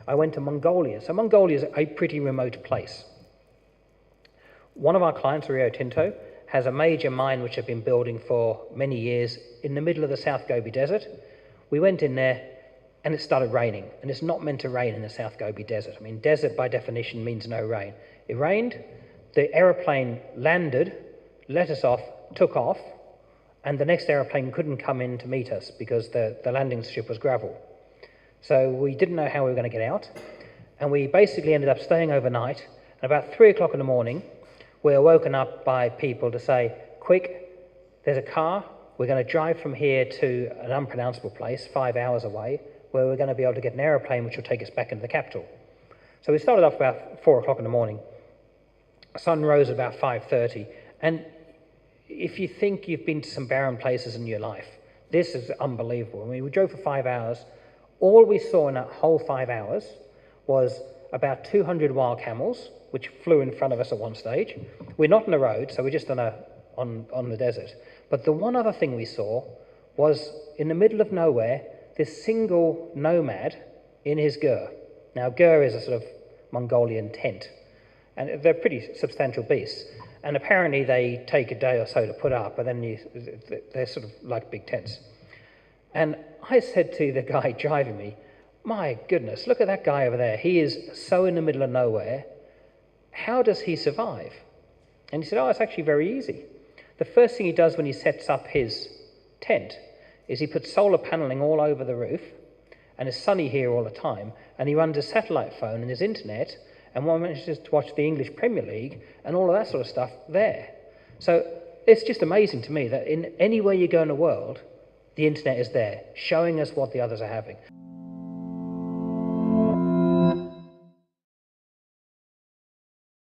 I went to Mongolia. So Mongolia is a pretty remote place. One of our clients, Rio Tinto, has a major mine which they've been building for many years in the middle of the South Gobi Desert. We went in there and it started raining, and it's not meant to rain in the South Gobi Desert. I mean, desert by definition means no rain. It rained, the aeroplane landed, let us off, took off, and the next aeroplane couldn't come in to meet us because the landing strip was gravel. So we didn't know how we were going to get out, and we basically ended up staying overnight. And about 3 o'clock in the morning, we were woken up by people to say, quick, there's a car, we're going to drive from here to an unpronounceable place, 5 hours away, where we're going to be able to get an aeroplane which will take us back into the capital. So we started off about 4 o'clock in the morning. The sun rose at about 5:30, and if you think you've been to some barren places in your life, this is unbelievable. I mean, we drove for 5 hours. All we saw in that whole 5 hours was about 200 wild camels, which flew in front of us at one stage. We're not on the road, so we're just on the desert. But the one other thing we saw was, in the middle of nowhere, this single nomad in his gur. Now, gur is a sort of Mongolian tent, and they're pretty substantial beasts. And apparently they take a day or so to put up, but then they're sort of like big tents. And I said to the guy driving me, my goodness, look at that guy over there. He is so in the middle of nowhere. How does he survive? And he said, oh, it's actually very easy. The first thing he does when he sets up his tent is he puts solar paneling all over the roof, and it's sunny here all the time, and he runs a satellite phone and his internet, and one manages to watch the English Premier League and all of that sort of stuff there. So it's just amazing to me that in anywhere you go in the world, the internet is there, showing us what the others are having.